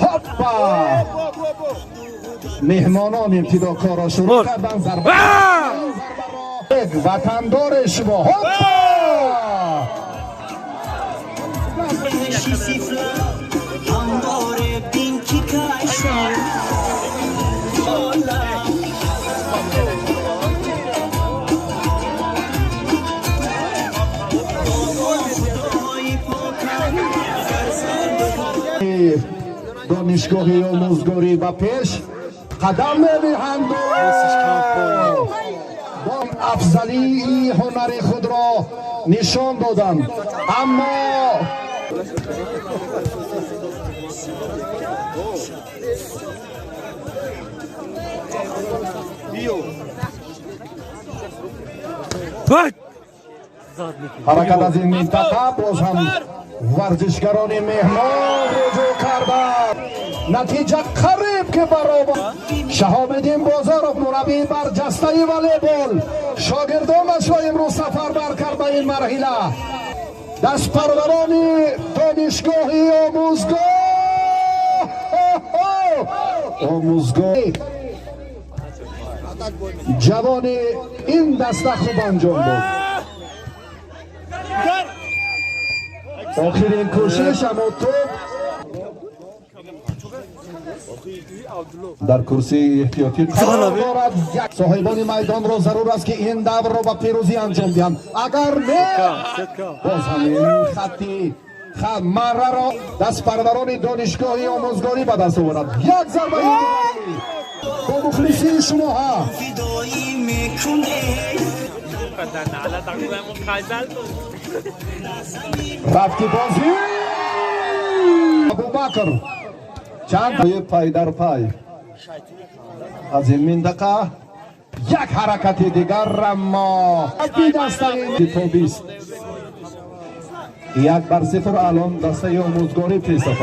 هوپا مهمانان ابتدا کار را شروع کردن. ضربه وطندار شما. هوپا دانشگاهی آموزگاری و پیش قدم می‌نهند با افضلی هنر خود را نشان دادند، اما حرکت از این منطقه باز هم ورزشگران مهمان رجوع کردند. نتیجه قریب که برابر. شهاب‌الدین بازارov مربی برجسته والیبال شاگردانش را امروز سفر بر کرد به این مرحله. دست پروران دانشگاهی آموزگاه جوان این دسته خوب انجام داد. آخرین کوشش اما توپ در کرسی احتیاطی قرار دارد. صاحبان میدان را ضرور است که این دور را با پیروزی انجام دهند. اگر نه باز همین خطی مره را دست پروران دانشگاهی آموزگاری به دست آورد. یک ضربه با مخلصی شما ها رفتی بازی ابوبکر چند پای در پای از این منطقه یک حرکت دیگر اما بیست 1-0 الان دسته آموزگاری پیش است.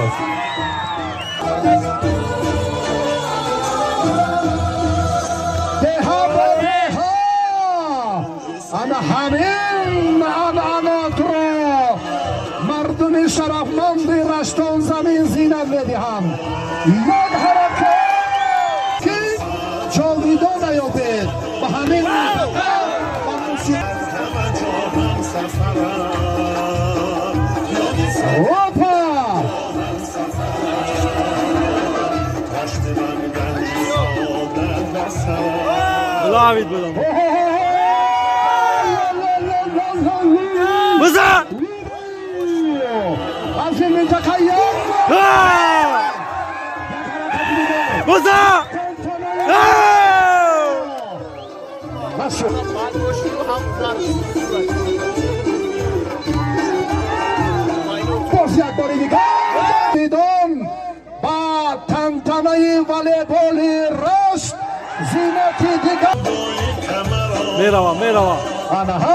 انا همین عنعنات را مردم شرفمند رشتان زمین زینت میدهند. یک حرکت که جاویدان نیابد و همین لاوید بودم بزا از این منطقه بزا باز یک باری دیگر میدان با تنتنه والیبالی رشت زینتی دیگر میروم آنها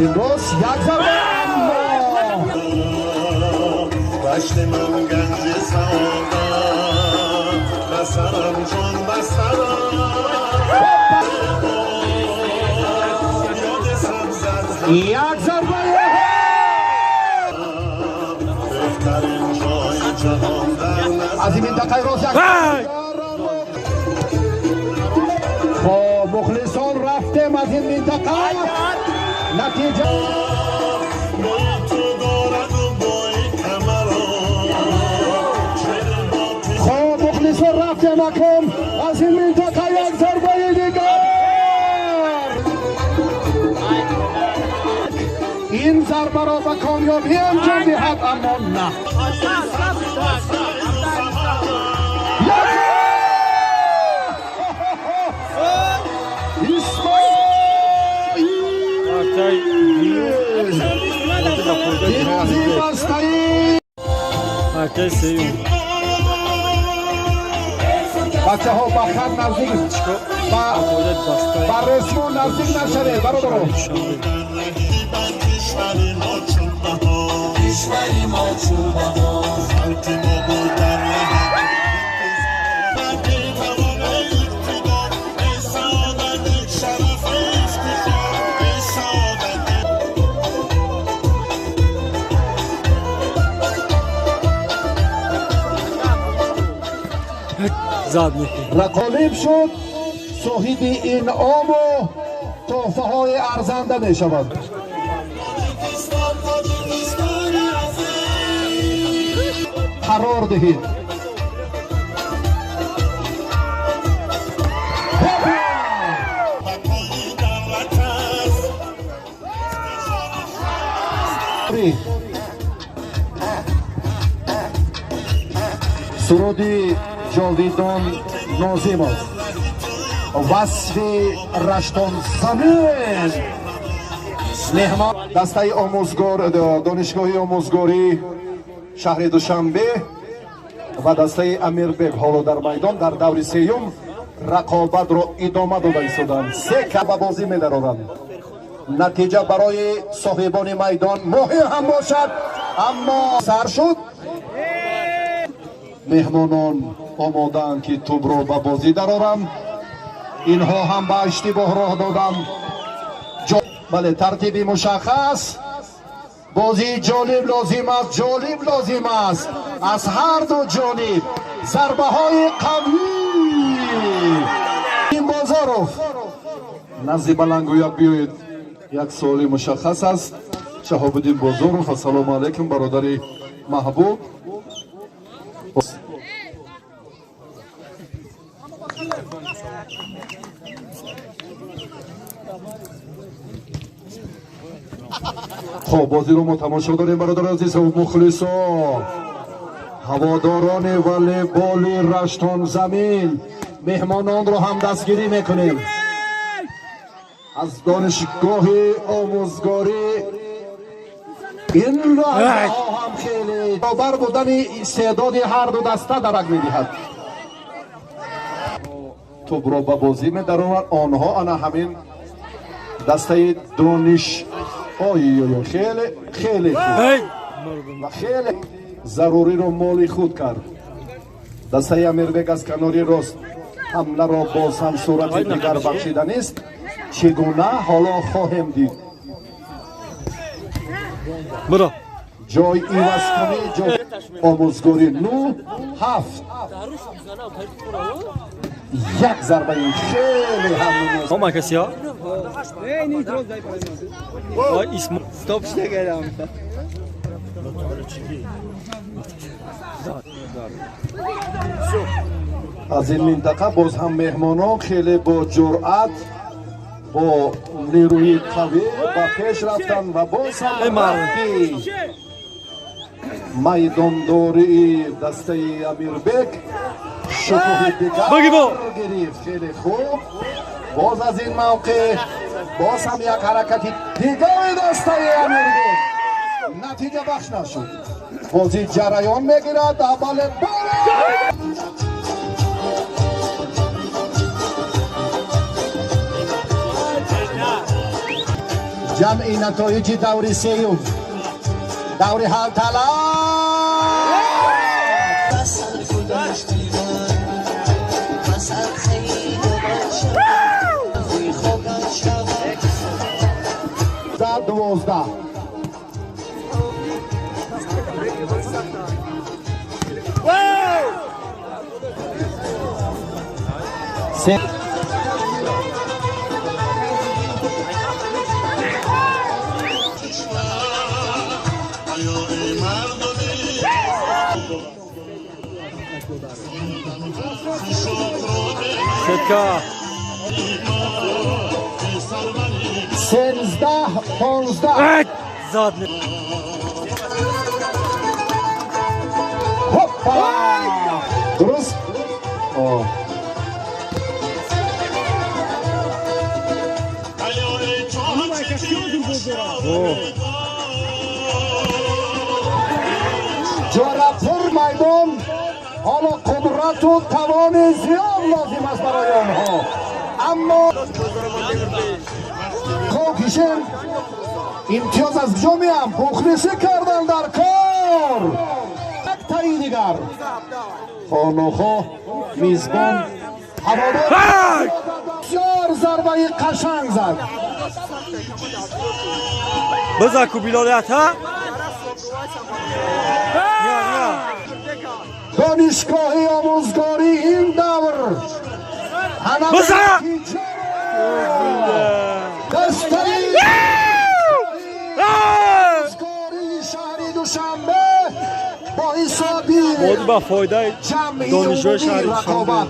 امروز یک ضربه رشت من گنج سعادت بسرم جان بسرم یک ضربه بهترین جای جهان در نظر از این منطقه روز یک رفتیم از این منطقه نتیجه بوی تو دارد و بوی کمران خب مخلصا رفتیم اکن از این منطقه یک ضربه دیگر این ضربه را به کامیابی انجام دهد اما نه بچه ها با خط نزدیک با رسمون نزدیک نشده برادرو کشوری ما چون بها کشوری ما چون بها خلق ما بود در رهی بقی تمام اقتدار ای سعادت شرف افتخار ای سعادت رقالب شد صاحب انعام و تحفه های ارزنده می شود قرار دهید سرودی جاویدان نازم است وصف رشتان زمین مهمان دسته آموزگار دانشگاهی آموزگاری شهر دوشنبه و دسته امیربگ حالا در میدان در دور سیوم رقابت را ادامه داده ایستادند سه کعبه بازی می‌دارند نتیجه برای صاحبان میدان مهم هم باشد اما سر شد مهمانان آمادند که توپ را به بازی درآورند اینها هم به اشتباه راه دادند بله ترتیبی مشخص بازی جالب لازم است جالب لازم است از هر دو جانب ضربه های قوی این بازاروف نزد بلنگویک بیایید یک سوال مشخص است شهاب‌الدین بازاروف السلام علیکم برادر محبوب خب بازی رو ما تماشا داریم برادر عزیز و مخلصا هواداران والیبال رشتان زمین مهمانان رو هم دستگیری میکنیم از دانشگاه آموزگاری این را هم خیلی برابر بودن استعداد هر دو دسته درک میدهد توپ را به بازی می‌دارند آنها انا همین دسته دانش خیلی خوب و خیلی ضروری رو مال خود کرد دسته امیربگ از کناری راست حمله را باز هم صورت دیگر بخشیده نیست چگونه حالا خواهیم دید جای ایواز کنی جای آموزگاری 9-7 یک ضربه این خیلی هم Olma kesi ya. Vay ismi. Top işte gel abi. از این منطقه باز هم مهمانان خیلی با جرأت با نیروی قوی با پیش رفتن و باز هم رفتی میدانداری دسته امیربگ شکوه دیگر گرفت خیلی خوب باز از این موقع باز هم یک حرکتی دیگر دسته امیربگ نتیجه بخش نشد بازی جریان میگیرد اول جمعی نتایج دور سیوم دور حال در 12 Setka. 13-15 Zadny. hoppa درست جورپور میدان حالا قدرت و توان زیاد لازم است برای آنها اما کوکیشن امتیاز از کجا میام مخلصی کردن در کار یک تایی دیگر خانوخا میزبان هوادار بسیار ضربه قشنگ زد بزن کو بیلادت ها. دانشگاه آموزگاری این دور بزن. دستری آموزگاری شهری دوشنبه با حسابی با فایده جمعی دانشجوی عمومی شهری رقابت